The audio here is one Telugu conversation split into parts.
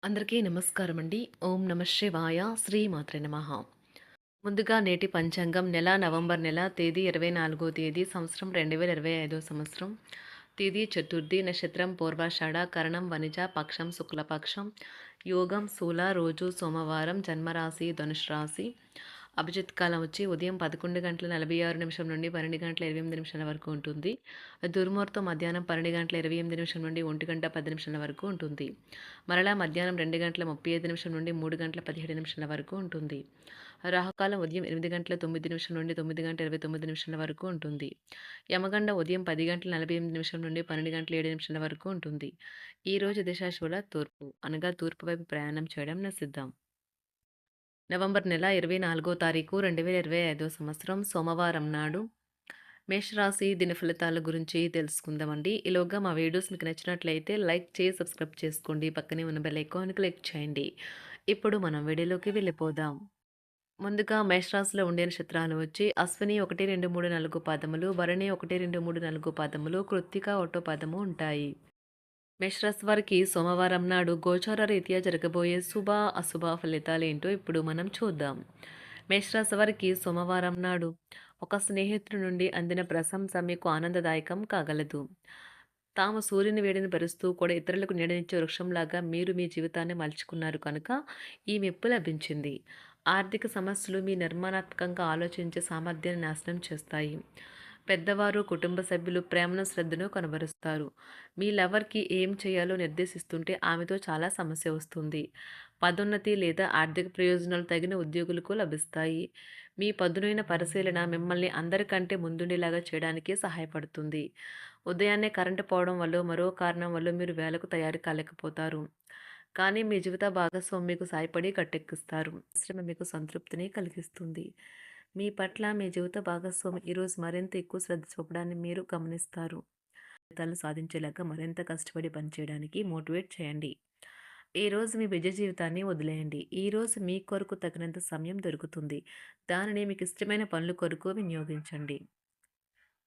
అందరికీ నమస్కారం అండి. ఓం నమ శివాయ. శ్రీమాత్రే నమః. ముందుగా నేటి పంచాంగం నవంబర్ నెల తేదీ 24వ తేదీ సంవత్సరం 2025 సంవత్సరం. తిథి చతుర్థి, నక్షత్రం పూర్వాషాఢ, కరణం వనిజ, పక్షం శుక్లపక్షం, యోగం శూల, రోజు సోమవారం, జన్మరాశి ధనుష్ రాశి. అభిజిత్ కాలం వచ్చి ఉదయం 11:46 నుండి 12:28 వరకు ఉంటుంది. దుర్ముహూర్తం మధ్యాహ్నం 12:28 నుండి 1:10 వరకు ఉంటుంది. మరలా మధ్యాహ్నం 2:35 నుండి 3:17 వరకు ఉంటుంది. రాహుకాలం ఉదయం 8:09 నుండి 9:29 వరకు ఉంటుంది. యమగండ ఉదయం 10:48 నుండి 12:07 వరకు ఉంటుంది. ఈ రోజు దిశాశూల తూర్పు, అనగా తూర్పు వైపు ప్రయాణం చేయడం నిషిద్ధం. నవంబర్ నెల 24వ తారీఖు 2025 సంవత్సరం సోమవారం నాడు మేషరాశి దిన ఫలితాల గురించి తెలుసుకుందామండి. ఈలోగా మా వీడియోస్ మీకు నచ్చినట్లయితే లైక్ చేసి సబ్స్క్రైబ్ చేసుకోండి. పక్కనే ఉన్న బెల్ ఐకాన్ క్లిక్ చేయండి. ఇప్పుడు మనం వీడియోలోకి వెళ్ళిపోదాం. ముందుగా మేషరాశిలో ఉండే నక్షత్రాలు వచ్చి అశ్విని 1, 2, 3, 4 పాదములు, భరణి 1, 2, 3, 4 పాదములు, కృత్తిక 1 పాదము ఉంటాయి. మేషరాశి వారికి సోమవారం నాడు గోచార రీత్యా జరగబోయే శుభ అశుభ ఫలితాలు ఏంటో ఇప్పుడు మనం చూద్దాం. మేషరాశి వారికి సోమవారం నాడు ఒక స్నేహితుడి నుండి అందిన ప్రశంస మీకు ఆనందదాయకం కాగలదు. తాము సూర్యుని వేడిని భరుస్తూ కూడా ఇతరులకు నీడనిచ్చే వృక్షంలాగా మీరు మీ జీవితాన్ని మలుచుకున్నారు కనుక ఈ మెప్పు లభించింది. ఆర్థిక సమస్యలు మీ నిర్మాణాత్మకంగా ఆలోచించే సామర్థ్యాన్ని నాశనం చేస్తాయి. పెద్దవారు, కుటుంబ సభ్యులు ప్రేమను, శ్రద్ధను కనబరుస్తారు. మీ లవర్కి ఏం చేయాలో నిర్దేశిస్తుంటే ఆమెతో చాలా సమస్య వస్తుంది. పదోన్నతి లేదా ఆర్థిక ప్రయోజనాలు తగిన ఉద్యోగులకు లభిస్తాయి. మీ పదునైన పరిశీలన మిమ్మల్ని అందరికంటే ముందుండేలాగా చేయడానికి సహాయపడుతుంది. ఉదయాన్నే కరెంటు పోవడం వల్ల మరో కారణం వల్ల మీరు వేళకు తయారు కాలేకపోతారు. కానీ మీ జీవిత భాగస్వామి మీకు సాయపడి గట్టెక్కిస్తారు. శ్రమ మీకు సంతృప్తిని కలిగిస్తుంది. మీ పట్ల మీ జీవిత భాగస్వామి ఈరోజు మరింత ఎక్కువ శ్రద్ధ చూపడాన్ని మీరు గమనిస్తారు. ఫలితాలు సాధించేలాగా మరింత కష్టపడి పనిచేయడానికి మోటివేట్ చేయండి. ఈరోజు మీ నిజ జీవితాన్ని వదిలేయండి. ఈరోజు మీ కొరకు తగినంత సమయం దొరుకుతుంది. దానిని మీకు ఇష్టమైన పనుల కొరకు వినియోగించండి.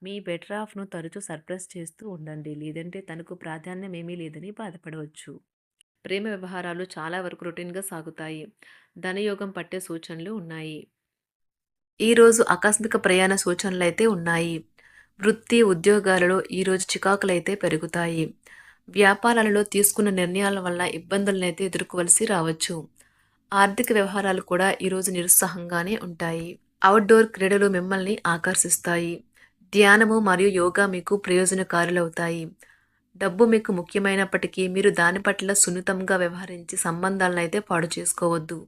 మీ బెటర్ హాఫ్ను తరచూ సర్ప్రైజ్ చేస్తూ ఉండండి. లేదంటే తనకు ప్రాధాన్యం ఏమీ లేదని బాధపడవచ్చు. ప్రేమ వ్యవహారాలు చాలా వరకు రొటీన్గా సాగుతాయి. ధనయోగం పట్టే సూచనలు ఉన్నాయి. ఈరోజు ఆకస్మిక ప్రయాణ సూచనలైతే ఉన్నాయి. వృత్తి, ఉద్యోగాలలో ఈరోజు చికాకులైతే పెరుగుతాయి. వ్యాపారాలలో తీసుకున్న నిర్ణయాల వల్ల ఇబ్బందులనైతే ఎదుర్కోవలసి రావచ్చు. ఆర్థిక వ్యవహారాలు కూడా ఈరోజు నిరుత్సాహంగానే ఉంటాయి. అవుట్డోర్ క్రీడలు మిమ్మల్ని ఆకర్షిస్తాయి. ధ్యానము మరియు యోగా మీకు ప్రయోజనకారులవుతాయి. డబ్బు మీకు ముఖ్యమైనప్పటికీ మీరు దాని పట్ల సున్నితంగా వ్యవహరించి సంబంధాలనైతే పాడు చేసుకోవద్దు.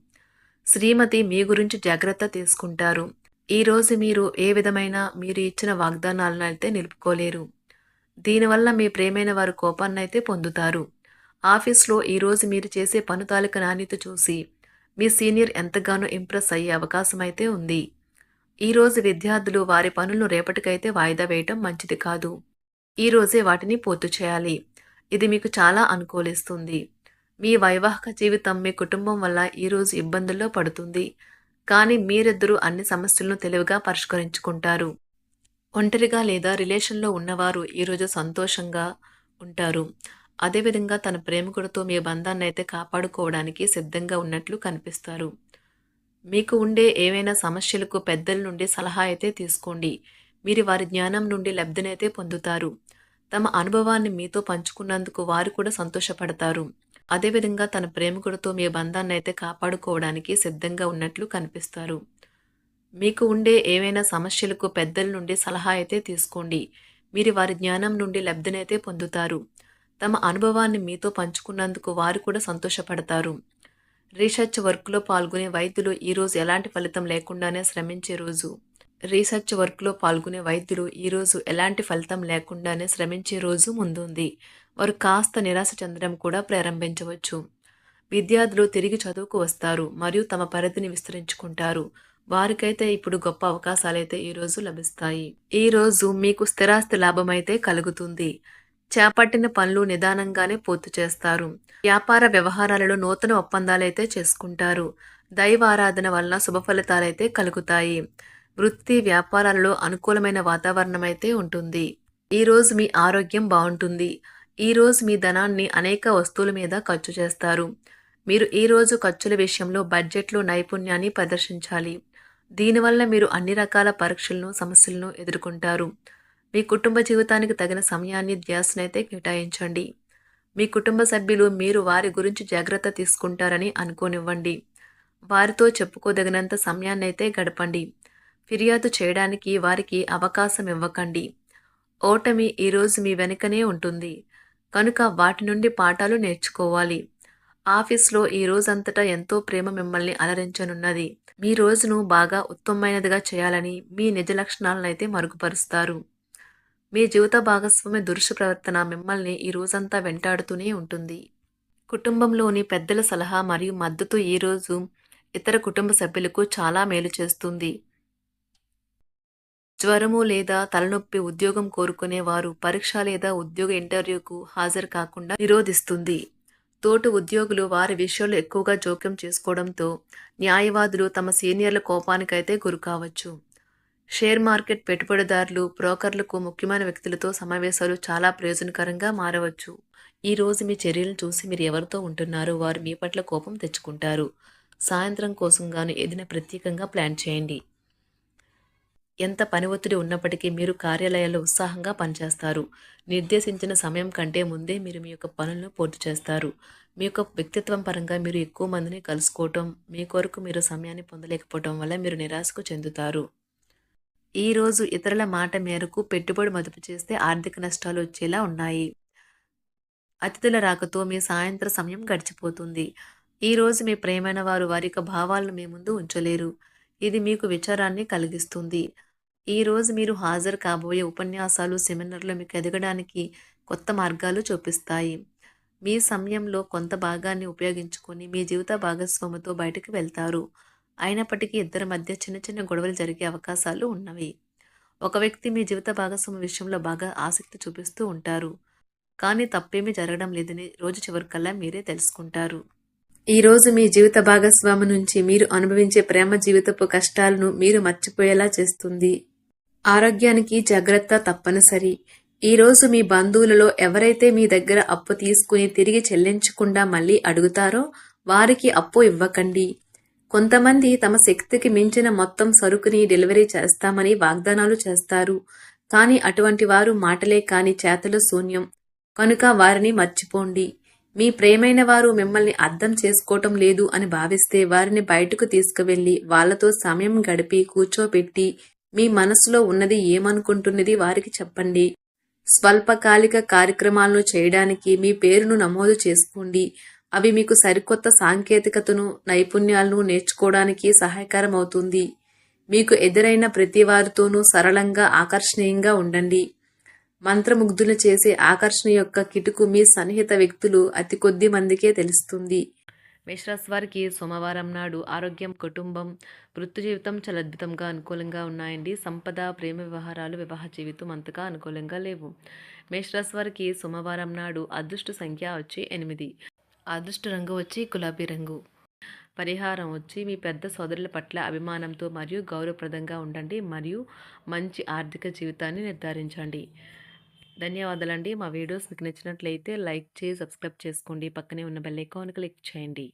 శ్రీమతి మీ గురించి జాగ్రత్త తీసుకుంటారు. ఈరోజు మీరు ఏ విధమైన మీరు ఇచ్చిన వాగ్దానాలను అయితే నిలుపుకోలేరు. దీనివల్ల మీ ప్రేమైన వారు కోపాన్నైతే పొందుతారు. ఆఫీస్లో ఈరోజు మీరు చేసే పను తాలూకా నాణ్యత చూసి మీ సీనియర్ ఎంతగానో ఇంప్రెస్ అయ్యే అవకాశం అయితే ఉంది. ఈరోజు విద్యార్థులు వారి పనులను రేపటికైతే వాయిదా వేయటం మంచిది కాదు. ఈరోజే వాటిని పూర్తి చేయాలి. ఇది మీకు చాలా అనుకూలిస్తుంది. మీ వైవాహిక జీవితం మీ కుటుంబం వల్ల ఈరోజు ఇబ్బందుల్లో పడుతుంది. కానీ మీరిద్దరూ అన్ని సమస్యలను తెలివిగా పరిష్కరించుకుంటారు. ఒంటరిగా లేదా రిలేషన్లో ఉన్నవారు ఈరోజు సంతోషంగా ఉంటారు. అదేవిధంగా తన ప్రేమికుడితో మీ బంధాన్ని అయితే కాపాడుకోవడానికి సిద్ధంగా ఉన్నట్లు కనిపిస్తారు. మీకు ఉండే ఏవైనా సమస్యలకు పెద్దల నుండి సలహా అయితే తీసుకోండి. మీరు వారి జ్ఞానం నుండి లబ్ధినైతే పొందుతారు. తమ అనుభవాన్ని మీతో పంచుకున్నందుకు వారు కూడా సంతోషపడతారు. అదేవిధంగా తన ప్రేమికుడితో మీ బంధాన్ని అయితే కాపాడుకోవడానికి సిద్ధంగా ఉన్నట్లు కనిపిస్తారు. మీకు ఉండే ఏవైనా సమస్యలకు పెద్దల నుండి సలహా అయితే తీసుకోండి. మీరు వారి జ్ఞానం నుండి లబ్ధినైతే పొందుతారు. తమ అనుభవాన్ని మీతో పంచుకున్నందుకు వారు కూడా సంతోషపడతారు. రీసెర్చ్ వర్క్లో పాల్గొనే వైద్యులు ఈరోజు ఎలాంటి ఫలితం లేకుండానే శ్రమించే రోజు. రీసెర్చ్ వర్క్లో పాల్గొనే వైద్యులు ఈరోజు ఎలాంటి ఫలితం లేకుండానే శ్రమించే రోజు ముందుంది. వారు కాస్త నిరాశ చెందడం కూడా ప్రారంభించవచ్చు. విద్యార్థులు తిరిగి చదువుకు వస్తారు మరియు తమ పరిధిని విస్తరించుకుంటారు. వారికైతే ఇప్పుడు గొప్ప అవకాశాలైతే ఈరోజు లభిస్తాయి. ఈరోజు మీకు స్థిరాస్తి లాభమైతే కలుగుతుంది. చేపట్టిన పనులు నిదానంగానే పూర్తి చేస్తారు. వ్యాపార వ్యవహారాలలో నూతన ఒప్పందాలైతే చేసుకుంటారు. దైవ ఆరాధన వలన శుభ ఫలితాలైతే కలుగుతాయి. వృత్తి వ్యాపారాలలో అనుకూలమైన వాతావరణం అయితే ఉంటుంది. ఈరోజు మీ ఆరోగ్యం బాగుంటుంది. ఈరోజు మీ ధనాన్ని అనేక వస్తువుల మీద ఖర్చు చేస్తారు. మీరు ఈరోజు ఖర్చుల విషయంలో బడ్జెట్లో నైపుణ్యాన్ని ప్రదర్శించాలి. దీనివల్ల మీరు అన్ని రకాల పరీక్షలను, సమస్యలను ఎదుర్కొంటారు. మీ కుటుంబ జీవితానికి తగిన సమయాన్ని, ధ్యాసనైతే కేటాయించండి. మీ కుటుంబ సభ్యులు మీరు వారి గురించి జాగ్రత్త తీసుకుంటారని అనుకోనివ్వండి. వారితో చెప్పుకోదగినంత సమయాన్నైతే గడపండి. ఫిర్యాదు చేయడానికి వారికి అవకాశం ఇవ్వకండి. ఓటమి ఈరోజు మీ వెనుకనే ఉంటుంది. కనుక వాటి నుండి పాఠాలు నేర్చుకోవాలి. ఆఫీస్‌లో ఈ రోజంతటా ఎంతో ప్రేమ మిమ్మల్ని అలరించనున్నది. మీ రోజును బాగా ఉత్తమమైనదిగా చేయాలని మీ నిజ లక్షణాలనైతే మరుగుపరుస్తారు. మీ జీవిత భాగస్వామి దురుసు ప్రవర్తన మిమ్మల్ని ఈ రోజంతా వెంటాడుతూనే ఉంటుంది. కుటుంబంలోని పెద్దల సలహా మరియు మద్దతు ఈరోజు ఇతర కుటుంబ సభ్యులకు చాలా మేలు చేస్తుంది. జ్వరము లేదా తలనొప్పి ఉద్యోగం కోరుకునేవారు పరీక్ష లేదా ఉద్యోగ ఇంటర్వ్యూకు హాజరు కాకుండా నిరోధిస్తుంది. తోటి ఉద్యోగులు వారి విషయాల్లో ఎక్కువగా జోక్యం చేసుకోవడంతో న్యాయవాదులు తమ సీనియర్ల కోపానికైతే గురికావచ్చు. షేర్ మార్కెట్ పెట్టుబడిదారులు, బ్రోకర్లకు ముఖ్యమైన వ్యక్తులతో సమావేశాలు చాలా ప్రయోజనకరంగా మారవచ్చు. ఈ రోజు మీ చర్యలను చూసి మీరు ఎవరితో ఉంటున్నారో వారు మీ పట్ల కోపం తెచ్చుకుంటారు. సాయంత్రం కోసం గాను ఏదైనా ప్రత్యేకంగా ప్లాన్ చేయండి. ఎంత పని ఒత్తిడి ఉన్నప్పటికీ మీరు కార్యాలయాల్లో ఉత్సాహంగా పనిచేస్తారు. నిర్దేశించిన సమయం కంటే ముందే మీరు మీ యొక్క పనులను పూర్తి చేస్తారు. మీ యొక్క వ్యక్తిత్వం పరంగా మీరు ఎక్కువ మందిని కలుసుకోవటం, మీ కొరకు మీరు సమయాన్ని పొందలేకపోవటం వల్ల మీరు నిరాశకు చెందుతారు. ఈరోజు ఇతరుల మాట మేరకు పెట్టుబడి మదుపు చేస్తే ఆర్థిక నష్టాలు వచ్చేలా ఉన్నాయి. అతిథుల రాకతో మీ సాయంత్ర సమయం గడిచిపోతుంది. ఈరోజు మీ ప్రియమైన వారు వారి యొక్క భావాలను మీ ముందు ఉంచలేరు. ఇది మీకు విచారాన్ని కలిగిస్తుంది. ఈరోజు మీరు హాజరు కాబోయే ఉపన్యాసాలు, సెమినార్లు మీకు ఎదగడానికి కొత్త మార్గాలు చూపిస్తాయి. మీ సమయంలో కొంత భాగాన్ని ఉపయోగించుకొని మీ జీవిత భాగస్వామితో బయటకు వెళ్తారు. అయినప్పటికీ ఇద్దరి మధ్య చిన్న చిన్న గొడవలు జరిగే అవకాశాలు ఉన్నవి. ఒక వ్యక్తి మీ జీవిత భాగస్వామి విషయంలో బాగా ఆసక్తి చూపిస్తూ ఉంటారు. కానీ తప్పేమీ జరగడం లేదని రోజు చివరికల్లా మీరే తెలుసుకుంటారు. ఈరోజు మీ జీవిత భాగస్వామి నుంచి మీరు అనుభవించే ప్రేమ జీవితపు కష్టాలను మీరు మర్చిపోయేలా చేస్తుంది. ఆరోగ్యానికి జాగ్రత్త తప్పనిసరి. ఈరోజు మీ బంధువులలో ఎవరైతే మీ దగ్గర అప్పు తీసుకుని తిరిగి చెల్లించకుండా మళ్ళీ అడుగుతారో వారికి అప్పు ఇవ్వకండి. కొంతమంది తమ శక్తికి మించిన మొత్తం సరుకుని డెలివరీ చేస్తామని వాగ్దానాలు చేస్తారు. కానీ అటువంటి వారు మాటలే కాని చేతలు శూన్యం. కనుక వారిని మర్చిపోండి. మీ ప్రియమైన వారు మిమ్మల్ని అర్థం చేసుకోవటం లేదు అని భావిస్తే వారిని బయటకు తీసుకువెళ్ళి వాళ్లతో సమయం గడిపి కూర్చోబెట్టి మీ మనసులో ఉన్నది ఏమనుకుంటున్నది వారికి చెప్పండి. స్వల్పకాలిక కార్యక్రమాలను చేయడానికి మీ పేరును నమోదు చేసుకోండి. అవి మీకు సరికొత్త సాంకేతికతను, నైపుణ్యాలను నేర్చుకోవడానికి సహాయకరం అవుతుంది. మీకు ఎదురైన ప్రతి వారితోనూ సరళంగా, ఆకర్షణీయంగా ఉండండి. మంత్రముగ్ధులు చేసే ఆకర్షణ యొక్క కిటుకు మీ సన్నిహిత వ్యక్తులు అతి కొద్ది మందికే తెలుస్తుంది. మేషరాశి వారికి సోమవారం నాడు ఆరోగ్యం, కుటుంబం, వృత్తి జీవితం చాలా అద్భుతంగా అనుకూలంగా ఉన్నాయండి. సంపద, ప్రేమ వ్యవహారాలు, వివాహ జీవితం అంతగా అనుకూలంగా లేవు. మేషరాశి వారికి సోమవారం నాడు అదృష్ట సంఖ్య వచ్చి 8. అదృష్ట రంగు వచ్చి గులాబీ రంగు. పరిహారం వచ్చి మీ పెద్ద సోదరుల పట్ల అభిమానంతో మరియు గౌరవప్రదంగా ఉండండి మరియు మంచి ఆర్థిక జీవితాన్ని నిర్ధారించండి. ధన్యవాదాలండి. మా వీడియోస్ మీకు నచ్చినట్లయితే లైక్ చేసి సబ్స్క్రైబ్ చేసుకోండి. పక్కనే ఉన్న బెల్ ఐకాన్ క్లిక్ చేయండి.